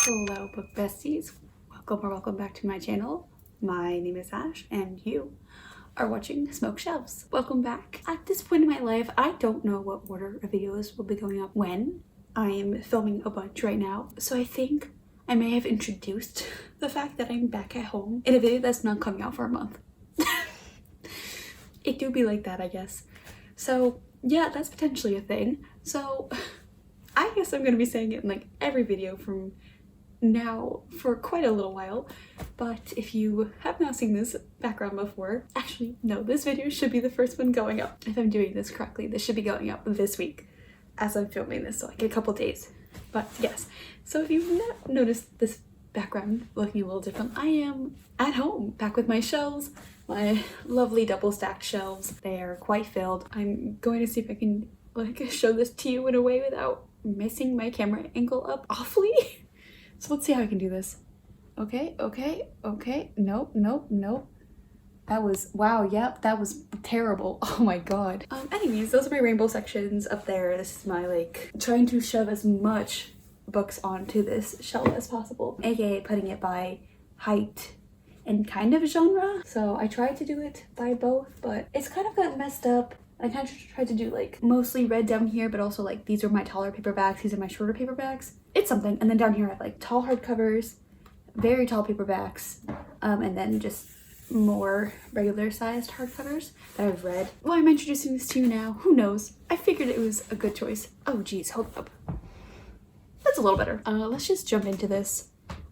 Hello book besties, welcome back to my channel. My name is Ash and you are watching Smoke Shelves. Welcome back. At this point in my life, I don't know what order of videos will be going up when. I am filming a bunch right now, so I think I may have introduced the fact that I'm back at home in a video that's not coming out for a month. It do be like that, I guess. So yeah, that's potentially a thing. So I guess I'm gonna be saying it in like every video from now for quite a little while, but if you have not seen this background before, actually no, this video should be the first one going up. If I'm doing this correctly, this should be going up this week as I'm filming this, so like in a couple days. But yes, so if you've not noticed this background looking a little different, I am at home back with my shelves, my lovely double stacked shelves. They are quite filled. I'm going to see if I can like show this to you in a way without messing my camera angle up awfully. So let's see how I can do this. Okay. Nope. That was, wow, yep, that was terrible. Oh my god. Anyways, those are my rainbow sections up there. This is my, like, trying to shove as much books onto this shelf as possible, aka putting it by height and kind of genre. So I tried to do it by both, but it's kind of got messed up. I kind of tried to do like mostly red down here, but also like these are my taller paperbacks, these are my shorter paperbacks. It's something. And then down here I have like tall hardcovers, very tall paperbacks, and then just more regular sized hardcovers that I've read. Why am I introducing this to you now? Who knows? I figured it was a good choice. Oh geez, hold up. That's a little better. Let's just jump into this.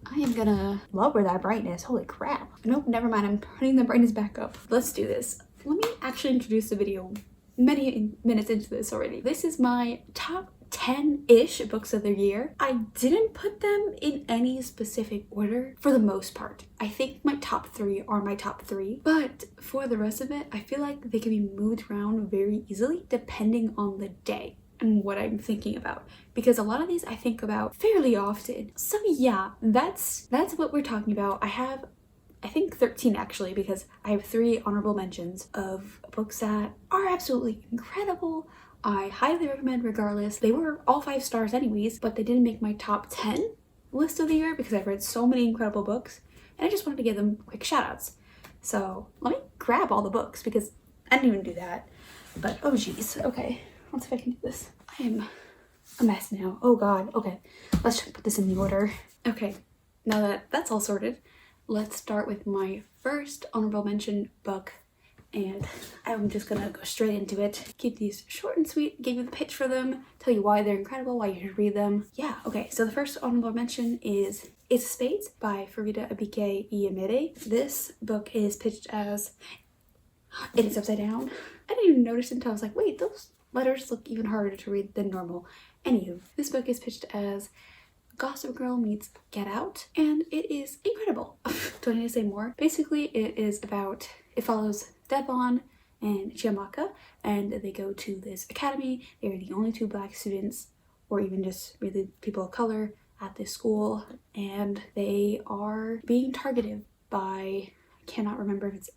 I am gonna lower that brightness. Holy crap. Nope, never mind. I'm putting the brightness back up. Let's do this. Let me actually introduce the video many minutes into this already. This is my top 10-ish books of the year. I didn't put them in any specific order for the most part. I think my top 3 are my top 3, but for the rest of it, I feel like they can be moved around very easily depending on the day and what I'm thinking about, because a lot of these I think about fairly often. So yeah, that's what we're talking about. I think 13 actually, because I have 3 honorable mentions of books that are absolutely incredible. I highly recommend regardless. They were all 5 stars anyways, but they didn't make my top 10 list of the year because I've read so many incredible books and I just wanted to give them quick shout outs. So let me grab all the books because I didn't even do that. But oh geez, okay, let's see if I can do this. I am a mess now. Oh god, okay. Let's just put this in the order. Okay, now that that's all sorted, let's start with my first honorable mention book, and I'm just gonna go straight into it. Keep these short and sweet, give you the pitch for them, tell you why they're incredible, why you should read them. Yeah, okay, so the first honorable mention is Ace of Spades by Farida Abike Iyemire. This book is pitched as, it is upside down. I didn't even notice it until I was like, wait, those letters look even harder to read than normal. Anywho, this book is pitched as Gossip Girl meets Get Out, and it is incredible. Do I need to say more? Basically, it follows Devon and Chiamaka, and they go to this academy. They're the only 2 black students, or even just really people of color, at this school, and they are being targeted by, I cannot remember if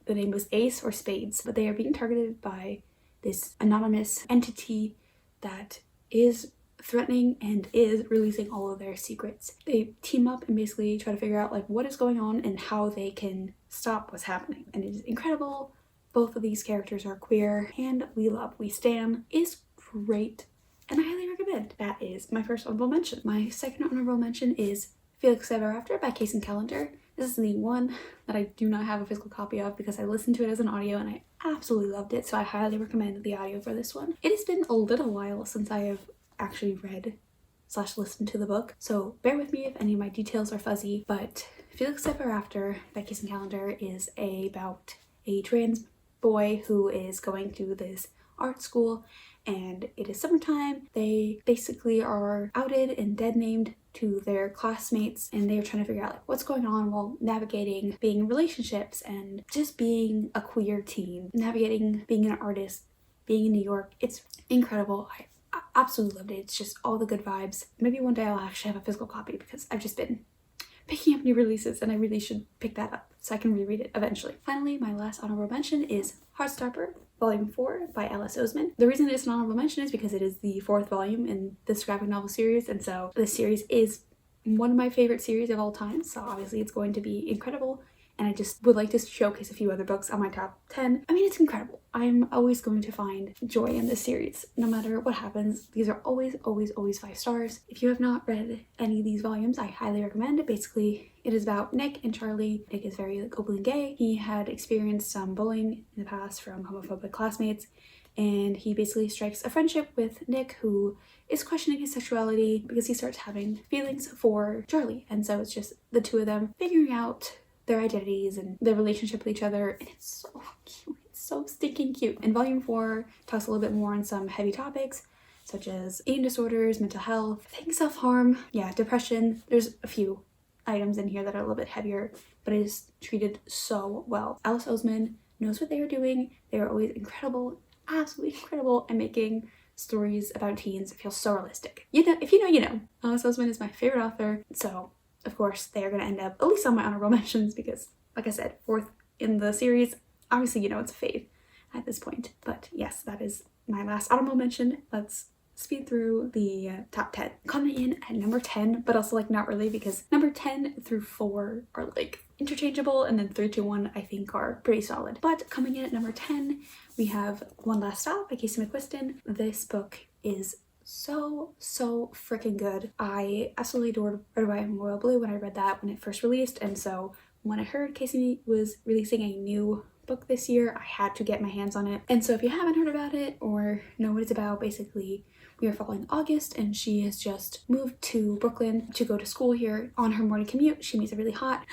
the name was Ace or Spades, but they are being targeted by this anonymous entity that is threatening and is releasing all of their secrets. They team up and basically try to figure out like what is going on and how they can stop what's happening. And it is incredible. Both of these characters are queer and we stan. Is great and I highly recommend. That is my first honorable mention. My second honorable mention is Felix Ever After by Case and Calendar. This is the one that I do not have a physical copy of because I listened to it as an audio and I absolutely loved it, so I highly recommend the audio for this one. It has been a little while since I have actually read/listened to the book, so bear with me if any of my details are fuzzy, but Felix Ever After by Case and Calendar is about a trans boy who is going to this art school, and it is summertime. They basically are outed and dead named to their classmates, and they're trying to figure out like what's going on while navigating being in relationships and just being a queer teen, navigating being an artist, being in New York. It's incredible. I absolutely loved it. It's just all the good vibes. Maybe one day I'll actually have a physical copy because I've just been picking up new releases and I really should pick that up so I can reread it eventually. Finally, my last honorable mention is Heartstopper Volume 4 by Alice Oseman. The reason it's an honorable mention is because it is the 4th volume in this graphic novel series, and so this series is one of my favorite series of all time, so obviously it's going to be incredible. And I just would like to showcase a few other books on my top 10. I mean, it's incredible. I'm always going to find joy in this series, no matter what happens. These are always, always, always 5 stars. If you have not read any of these volumes, I highly recommend it. Basically, it is about Nick and Charlie. Nick is very openly gay. He had experienced some bullying in the past from homophobic classmates, and he basically strikes a friendship with Nick, who is questioning his sexuality because he starts having feelings for Charlie. And so it's just the two of them figuring out their identities and their relationship with each other, and it's so cute. It's so stinking cute. And volume 4 talks a little bit more on some heavy topics such as eating disorders, mental health, I think self-harm, yeah, depression. There's a few items in here that are a little bit heavier, but it is treated so well. Alice Oseman knows what they are doing. They are always incredible, absolutely incredible, and making stories about teens feel so realistic. You know, if you know, you know. Alice Oseman is my favorite author, so of course, they are going to end up at least on my honorable mentions because, like I said, 4th in the series. Obviously, you know it's a fave at this point. But yes, that is my last honorable mention. Let's speed through the top 10. Coming in at number 10, but also like not really, because number 10 through 4 are like interchangeable, and then 3 to 1 I think are pretty solid. But coming in at number 10, we have One Last Stop by Casey McQuiston. This book is so freaking good. I absolutely adored Red, White, and Royal Blue when I read that when it first released, and so when I heard Casey was releasing a new book this year, I had to get my hands on it. And so if you haven't heard about it or know what it's about, basically we are following August, and she has just moved to Brooklyn to go to school here. On her morning commute, she meets a really hot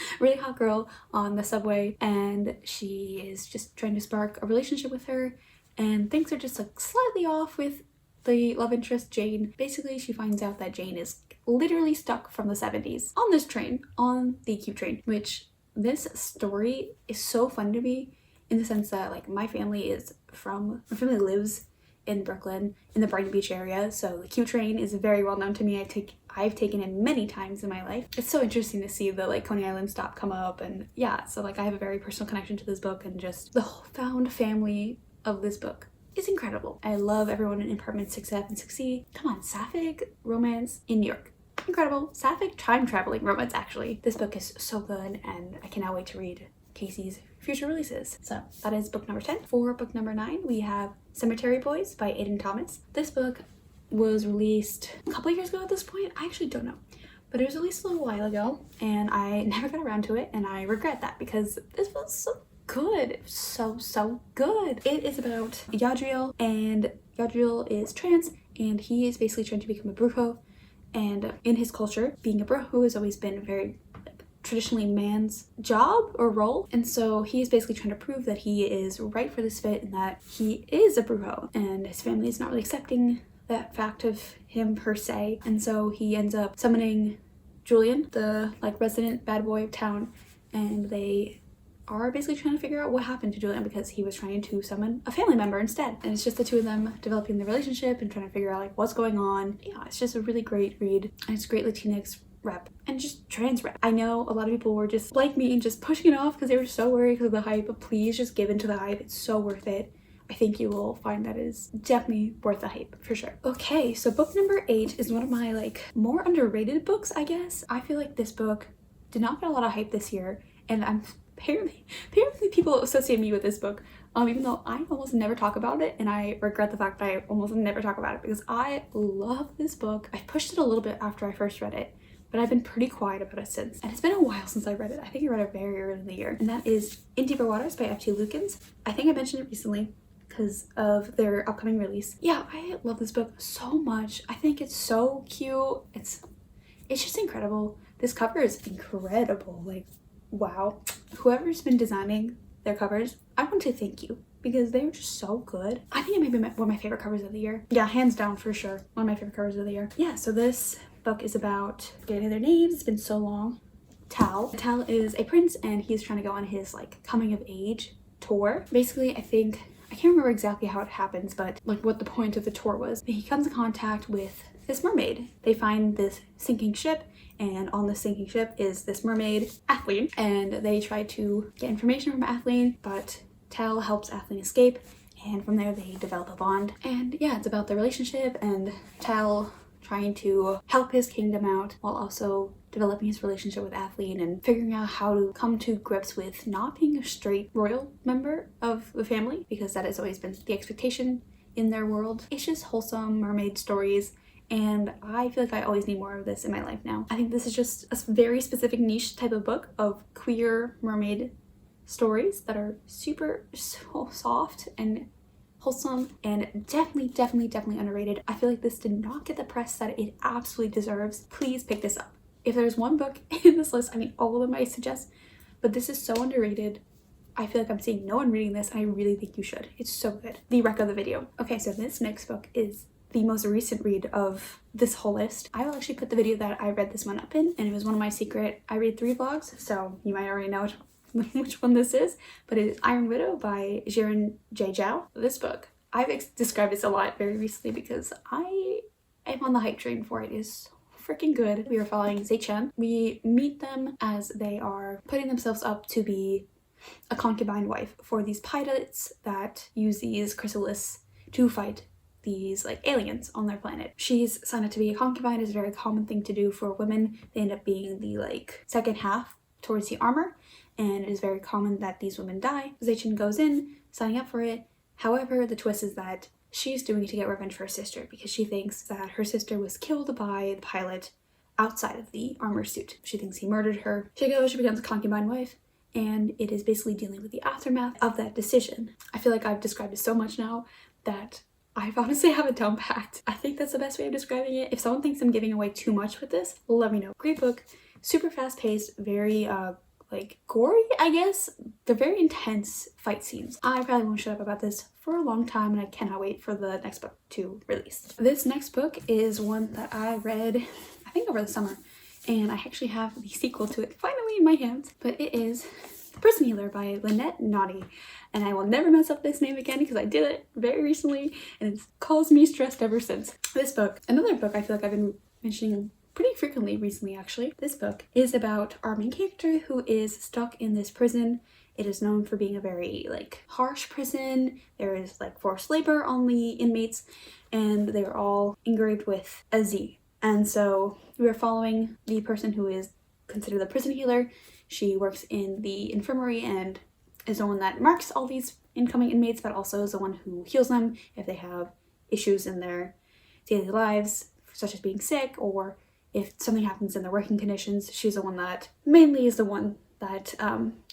girl on the subway, and she is just trying to spark a relationship with her, and things are just like slightly off with the love interest, Jane. Basically, she finds out that Jane is literally stuck from the 70s on this train, on the Q train, which this story is so fun to me in the sense that like my family lives in Brooklyn in the Brighton Beach area, so the Q train is very well known to me. I've taken it many times in my life. It's so interesting to see the like Coney Island stop come up, and yeah, so like I have a very personal connection to this book, and just the whole found family of this book is incredible. I love everyone in apartment 6F and 6C. Come on, sapphic romance in New York. Incredible. Sapphic time traveling romance, actually. This book is so good, and I cannot wait to read Casey's future releases. So that is book number 10. For book number 9, we have Cemetery Boys by Aiden Thomas. This book was released a couple of years ago at this point. I actually don't know, but it was released a little while ago, and I never got around to it, and I regret that because this was so good. It was so good. It is about Yadriel, and Yadriel is trans, and he is basically trying to become a brujo, and in his culture, being a brujo has always been very traditionally man's job or role, and so he is basically trying to prove that he is right for this fit and that he is a brujo, and his family is not really accepting that fact of him per se, and so he ends up summoning Julian, the like resident bad boy of town, and they are basically trying to figure out what happened to Julian because he was trying to summon a family member instead. And it's just the two of them developing the relationship and trying to figure out like what's going on. Yeah, it's just a really great read, and it's great Latinx rep and just trans rep. I know a lot of people were just like me and just pushing it off because they were so worried because of the hype, but please just give into the hype. It's so worth it. I think you will find that it is definitely worth the hype for sure. Okay, so book number 8 is one of my like more underrated books, I guess. I feel like this book did not get a lot of hype this year, and apparently people associate me with this book, even though I almost never talk about it, and I regret the fact that I almost never talk about it because I love this book. I pushed it a little bit after I first read it, but I've been pretty quiet about it since, and it's been a while since I read it. I think I read it very early in the year, and that is In Deeper Waters by F.T. Lukens. I think I mentioned it recently because of their upcoming release. Yeah, I love this book so much. I think it's so cute. It's just incredible. This cover is incredible. Like, wow. Whoever's been designing their covers, I want to thank you because they were just so good. I think it may be one of my favorite covers of the year. Yeah, hands down for sure. One of my favorite covers of the year. Yeah, so this book is about getting their names. It's been so long. Tal is a prince, and he's trying to go on his like coming of age tour. Basically, I can't remember exactly how it happens, but like what the point of the tour was. He comes in contact with this mermaid. They find this sinking ship, and on the sinking ship is this mermaid, Athleen, and they try to get information from Athleen, but Tal helps Athleen escape, and from there they develop a bond. And yeah, it's about their relationship and Tal trying to help his kingdom out while also developing his relationship with Athleen and figuring out how to come to grips with not being a straight royal member of the family, because that has always been the expectation in their world. It's just wholesome mermaid stories, and I feel like I always need more of this in my life now. I think this is just a very specific niche type of book of queer mermaid stories that are super so soft and wholesome and definitely underrated. I feel like this did not get the press that it absolutely deserves. Please pick this up. If there's one book in this list, I mean all of them I suggest, but this is so underrated. I feel like I'm seeing no one reading this, and I really think you should. It's so good. The rec of the video. Okay, so this next book is the most recent read of this whole list. I will actually put the video that I read this one up in, and it was one of my secret I read 3 vlogs, so you might already know which one this is, but it is Iron Widow by Jiren J. Zhao. This book, I've described this a lot very recently because I am on the hype train for it. It is so freaking good. We are following Zhe-Chen. We meet them as they are putting themselves up to be a concubine wife for these pilots that use these chrysalises to fight these like aliens on their planet. She's signed up to be a concubine. Is a very common thing to do for women. They end up being the like second half towards the armor, and it is very common that these women die. Zhe-Chen goes in, signing up for it. However, the twist is that she's doing it to get revenge for her sister because she thinks that her sister was killed by the pilot outside of the armor suit. She thinks he murdered her. She becomes a concubine wife, and it is basically dealing with the aftermath of that decision. I feel like I've described it so much now that I honestly have it down packed. I think that's the best way of describing it. If someone thinks I'm giving away too much with this, let me know. Great book, super fast paced, very like gory, I guess. They're very intense fight scenes. I probably won't shut up about this for a long time, and I cannot wait for the next book to release. This next book is one that I read, I think over the summer, and I actually have the sequel to it finally in my hands, but it is The Prison Healer by Lynette Naughty. And I will never mess up this name again because I did it very recently and it's caused me stressed ever since. This book, another book I feel like I've been mentioning pretty frequently recently actually. This book is about our main character who is stuck in this prison. It is known for being a very like harsh prison. There is like forced labor on the inmates, and they are all engraved with a Z. And so we are following the person who is considered the prison healer. She works in the infirmary and is the one that marks all these incoming inmates, but also is the one who heals them if they have issues in their daily lives, such as being sick, or if something happens in their working conditions. She's the one that mainly is the one that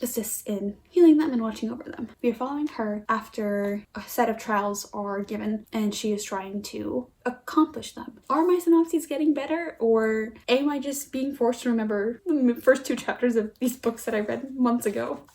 assists in healing them and watching over them. We are following her after a set of trials are given and she is trying to accomplish them. Are my synopses getting better, or am I just being forced to remember the first 2 chapters of these books that I read months ago?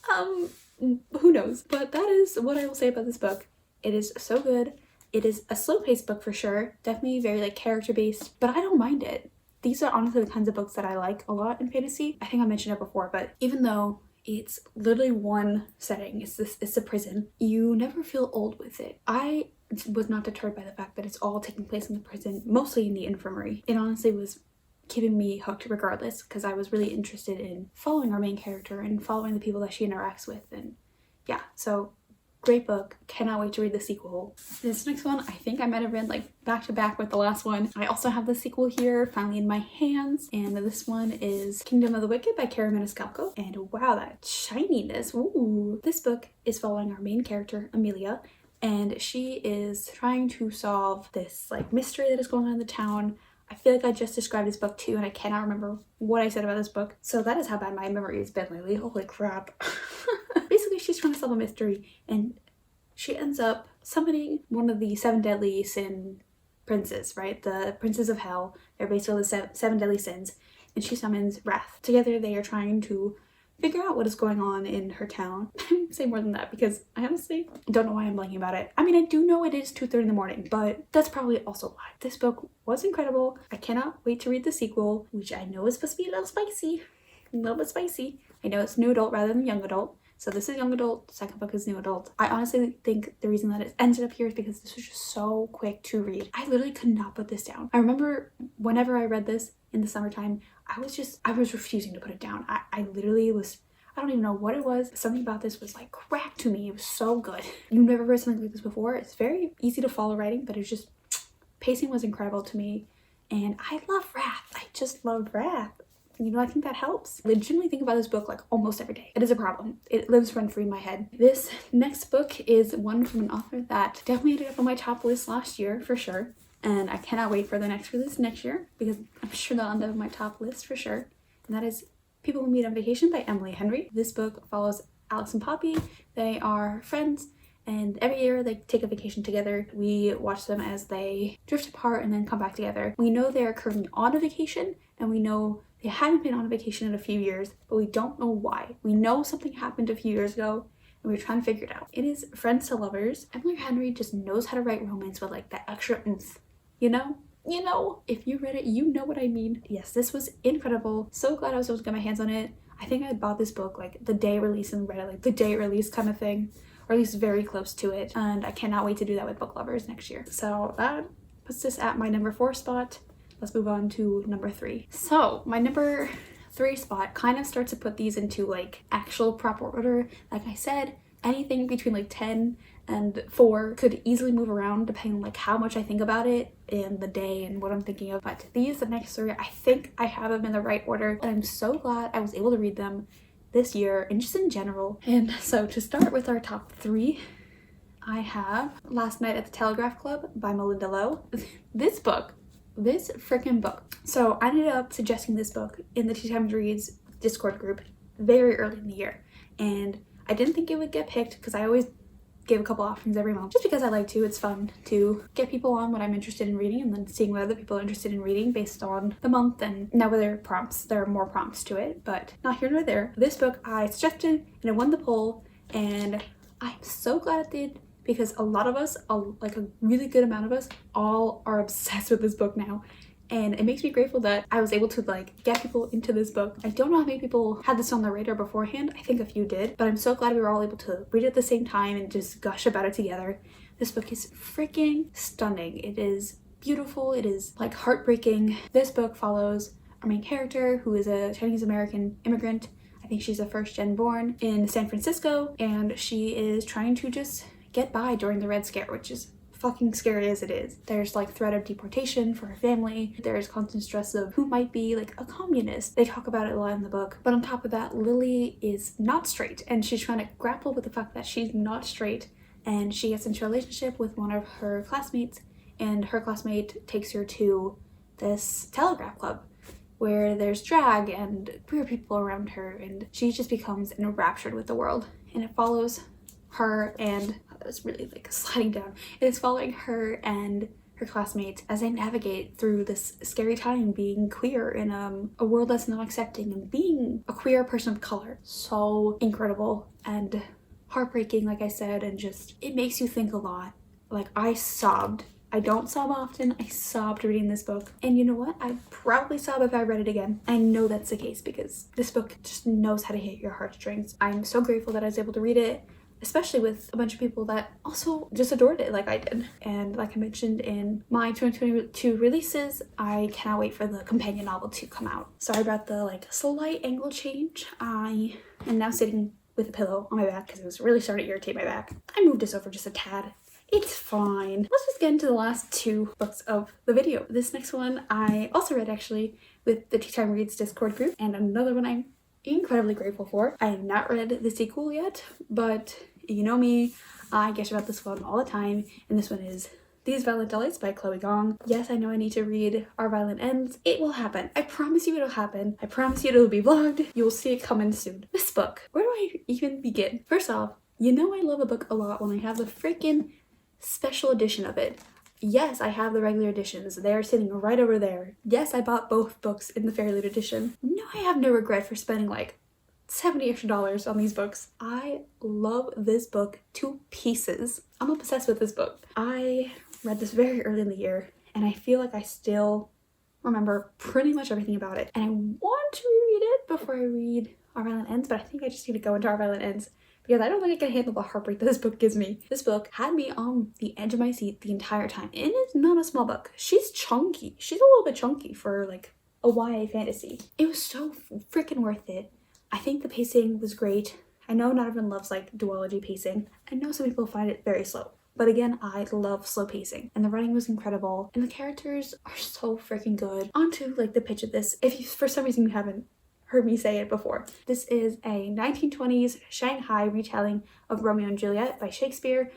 Who knows? But that is what I will say about this book. It is so good. It is a slow-paced book for sure, definitely very like character-based, but I don't mind it. These are honestly the kinds of books that I like a lot in fantasy. I think I mentioned it before, but even though it's literally one setting, it's a prison, you never feel old with it. I was not deterred by the fact that it's all taking place in the prison, mostly in the infirmary. It honestly was keeping me hooked regardless, because I was really interested in following our main character and following the people that she interacts with, and yeah, so great book. Cannot wait to read the sequel. This next one, I think I might have read like back to back with the last one. I also have the sequel here finally in my hands, and this one is Kingdom of the Wicked by Cara Maniscalco. And wow, that shininess. Ooh. This book is following our main character, Amelia, and she is trying to solve this like mystery that is going on in the town. I feel like I just described this book too, and I cannot remember what I said about this book. So that is how bad my memory has been lately. Holy crap. Basically, she's trying to solve a mystery, and she ends up summoning one of the 7 deadly sin princes, right? The princes of hell. They're basically the 7 deadly sins, and she summons Wrath. Together, they are trying to figure out what is going on in her town. I'm say more than that because I honestly don't know why I'm blanking about it. I mean, I do know it is 2:30 in the morning, but that's probably also why. This book was incredible. I cannot wait to read the sequel, which I know is supposed to be a little spicy. A little bit spicy. I know it's new adult rather than young adult. So this is young adult, the second book is new adult. I honestly think the reason that it ended up here is because this was just so quick to read. I literally could not put this down. I remember whenever I read this in the summertime, I was refusing to put it down. I literally was, I don't even know what it was. Something about this was like crack to me. It was so good. You've never read something like this before. It's very easy to follow writing, but it's just, pacing was incredible to me. and I love Wrath. I just love Wrath. You know, I think that helps. I legitimately think about this book like almost every day. It is a problem. It lives rent-free in my head. This next book is one from an author that definitely ended up on my top list last year for sure. And I cannot wait for the next release next year because I'm sure they'll end up on my top list for sure. And that is People Who Meet on Vacation by Emily Henry. This book follows Alex and Poppy. They are friends, and every year they take a vacation together. We watch them as they drift apart and then come back together. We know they are currently on a vacation, and we know they haven't been on a vacation in a few years, but we don't know why. We know something happened a few years ago, and we're trying to figure it out. It is friends to lovers. Emily Henry just knows how to write romance with like that extra oomph, you know? You know, if you read it, you know what I mean. Yes, this was incredible. So glad I was able to get my hands on it. I think I bought this book like the day release and read it like the day release kind of thing, or at least very close to it. And I cannot wait to do that with book lovers next year. So that puts this at my number 4 spot. Let's move on to number 3. So my number 3 spot kind of starts to put these into like actual proper order. Like I said, anything between like 10 and 4 could easily move around depending on like how much I think about it in the day and what I'm thinking of. But these, the next 3, I think I have them in the right order, and I'm so glad I was able to read them this year and just in general. And so to start with our top 3, I have Last Night at the Telegraph Club by Melinda Lowe. This freaking book. So I ended up suggesting this book in the Tea Time Reads Discord group very early in the year, and I didn't think it would get picked because I always give a couple offerings every month just because I like to. It's fun to get people on what I'm interested in reading and then seeing what other people are interested in reading based on the month. And now with their prompts, there are more prompts to it, but not here nor there. This book I suggested and it won the poll, and I'm so glad it did because a lot of us, like a really good amount of us, all are obsessed with this book now. And it makes me grateful that I was able to like get people into this book. I don't know how many people had this on their radar beforehand. I think a few did, but I'm so glad we were all able to read it at the same time and just gush about it together. This book is freaking stunning. It is beautiful. It is like heartbreaking. This book follows our main character, who is a Chinese American immigrant. I think she's a first-gen born in San Francisco, and she is trying to just get by during the Red Scare, which is fucking scary as it is. There's like threat of deportation for her family. There's constant stress of who might be like a communist. They talk about it a lot in the book. But on top of that, Lily is not straight, and she's trying to grapple with the fact that she's not straight, and she gets into a relationship with one of her classmates, and her classmate takes her to this telegraph club where there's drag and queer people around her, and she just becomes enraptured with the world. And it follows her and was really like sliding down. It is following her and her classmates as they navigate through this scary time being queer in a world that's not accepting and being a queer person of color. So incredible and heartbreaking, like I said, and just it makes you think a lot. Like I sobbed. I don't sob often. I sobbed reading this book. And you know what? I'd probably sob if I read it again. I know that's the case because this book just knows how to hit your heartstrings. I'm so grateful that I was able to read it, especially with a bunch of people that also just adored it like I did. And like I mentioned in my 2022 releases, I cannot wait for the companion novel to come out. Sorry about the like slight angle change. I am now sitting with a pillow on my back because it was really starting to irritate my back. I moved this over just a tad. It's fine. Let's just get into the last 2 books of the video. This next one I also read actually with the Tea Time Reads Discord group, and another one I'm incredibly grateful for. I have not read the sequel yet, but you know me, I gush about this one all the time, and this one is These Violent Delights by Chloe Gong. Yes, I know I need to read Our Violent Ends. It will happen. I promise you it'll happen. I promise you it'll be vlogged. You'll see it coming soon. This book, where do I even begin? First off, you know I love a book a lot when I have the freaking special edition of it. Yes, I have the regular editions. They are sitting right over there. Yes, I bought both books in the Fairlight edition. No, I have no regret for spending like $70 extra on these books. I love this book to pieces. I'm obsessed with this book. I read this very early in the year, and I feel like I still remember pretty much everything about it. And I want to reread it before I read Our Violent Ends, but I think I just need to go into Our Violent Ends because I don't think I can handle the heartbreak that this book gives me. This book had me on the edge of my seat the entire time. And it's not a small book. She's chunky. She's a little bit chunky for like a YA fantasy. It was so freaking worth it. I think the pacing was great. I know not everyone loves like duology pacing. I know some people find it very slow. But again, I love slow pacing, and the writing was incredible, and the characters are so freaking good. On to like the pitch of this. If you, for some reason you haven't heard me say it before, this is a 1920s Shanghai retelling of Romeo and Juliet by Shakespeare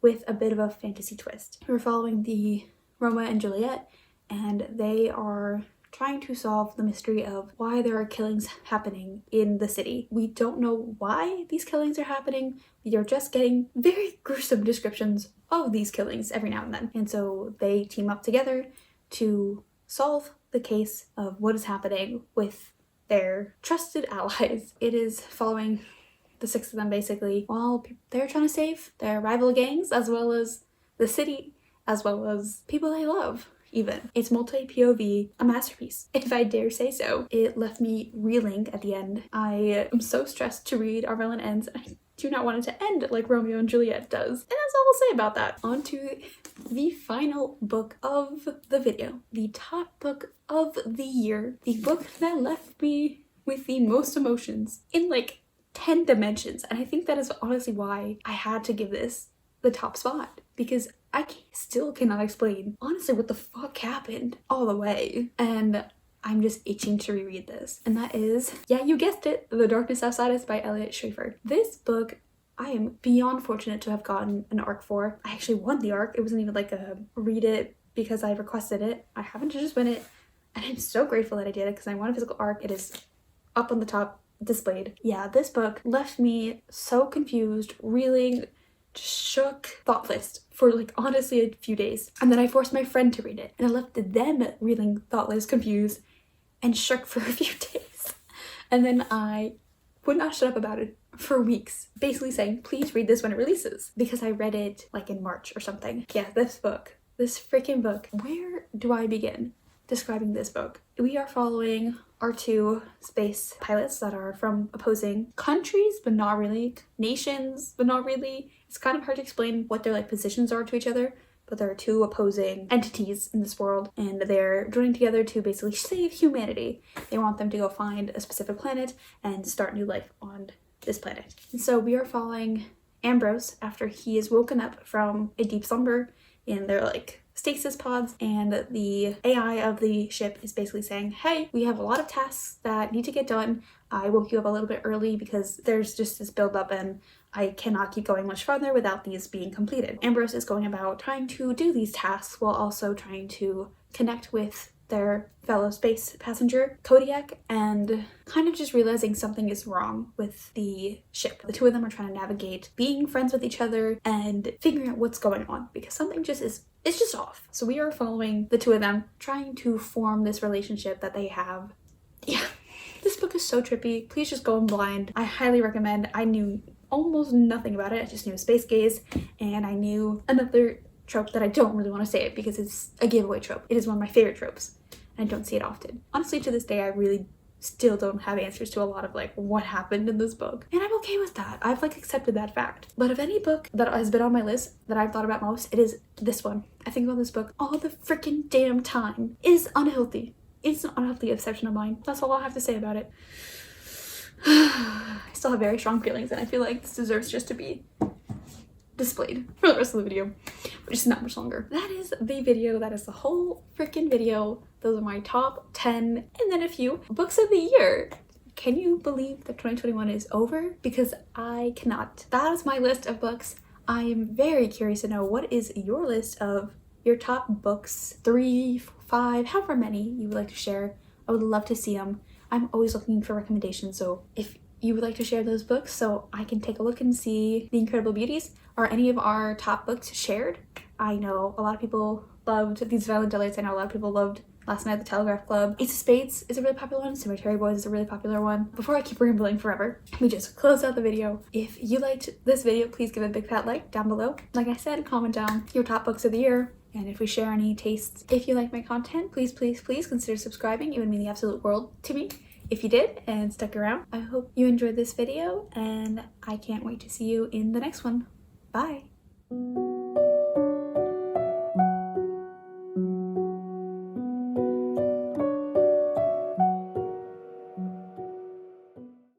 with a bit of a fantasy twist. We're following the Romeo and Juliet, and they are trying to solve the mystery of why there are killings happening in the city. We don't know why these killings are happening. We are just getting very gruesome descriptions of these killings every now and then. And so they team up together to solve the case of what is happening with their trusted allies. It is following the 6 of them basically while they're trying to save their rival gangs, as well as the city, as well as people they love. Even. It's multi-POV, a masterpiece, if I dare say so. It left me reeling at the end. I am so stressed to read Our Villain Ends, and I do not want it to end like Romeo and Juliet does. And that's all I'll say about that. On to the final book of the video. The top book of the year. The book that left me with the most emotions in like 10 dimensions. And I think that is honestly why I had to give this the top spot, because I still cannot explain honestly what the fuck happened all the way, and I'm just itching to reread this. And that is, yeah, you guessed it, The Darkness Outside Us by Elliot Schrafer. This book I am beyond fortunate to have gotten an ARC for. I actually won the ARC. It wasn't even like a read it because I requested it. I happened to just win it, and I'm so grateful that I did it because I won a physical ARC. It is up on the top displayed. Yeah, this book left me so confused, reeling, shook, thoughtless for like honestly a few days. And then I forced my friend to read it, and I left them reeling, thoughtless, confused, and shook for a few days. And then I would not shut up about it for weeks, basically saying, please read this when it releases, because I read it like in March or something. Yeah, this freaking book. Where do I begin describing this book? We are following our 2 space pilots that are from opposing countries, but not really, nations, but not really. It's kind of hard to explain what their like positions are to each other, but there are 2 opposing entities in this world, and they're joining together to basically save humanity. They want them to go find a specific planet and start new life on this planet. And so we are following Ambrose after he is woken up from a deep slumber in their like stasis pods, and the AI of the ship is basically saying, hey, we have a lot of tasks that need to get done. I woke you up a little bit early because there's just this buildup and I cannot keep going much farther without these being completed. Ambrose is going about trying to do these tasks while also trying to connect with their fellow space passenger, Kodiak, and kind of just realizing something is wrong with the ship. The 2 of them are trying to navigate being friends with each other and figuring out what's going on, because something just is, it's just off. So we are following the 2 of them trying to form this relationship that they have. Yeah, this book is so trippy. Please just go in blind. I highly recommend. I knew almost nothing about it. I just knew space gaze, and I knew another trope that I don't really want to say it because it's a giveaway trope. It is one of my favorite tropes, and I don't see it often. Honestly, to this day, I really still don't have answers to a lot of like what happened in this book, and I'm okay with that. I've like accepted that fact. But of any book that has been on my list that I've thought about most, it is this one. I think about this book all the freaking damn time. It is unhealthy. It's an unhealthy obsession of mine. That's all I have to say about it. I still have very strong feelings, and I feel like this deserves just to be displayed for the rest of the video, which is not much longer. That is the video. That is the whole freaking video. Those are my top 10 and then a few books of the year. Can you believe that 2021 is over? Because I cannot. That is my list of books. I am very curious to know, what is your list of your top books? 3, 5, however many you would like to share. I would love to see them. I'm always looking for recommendations, so if you would like to share those books so I can take a look and see The Incredible Beauties, are any of our top books shared? I know a lot of people loved These Violent Delights. I know a lot of people loved Last Night at the Telegraph Club. Ace of Spades is a really popular one. Cemetery Boys is a really popular one. Before I keep rambling forever, we just close out the video. If you liked this video, please give it a big fat like down below. Like I said, comment down your top books of the year. And if we share any tastes, if you like my content, please, please, please consider subscribing. It would mean the absolute world to me if you did and stuck around. I hope you enjoyed this video, and I can't wait to see you in the next one. Bye.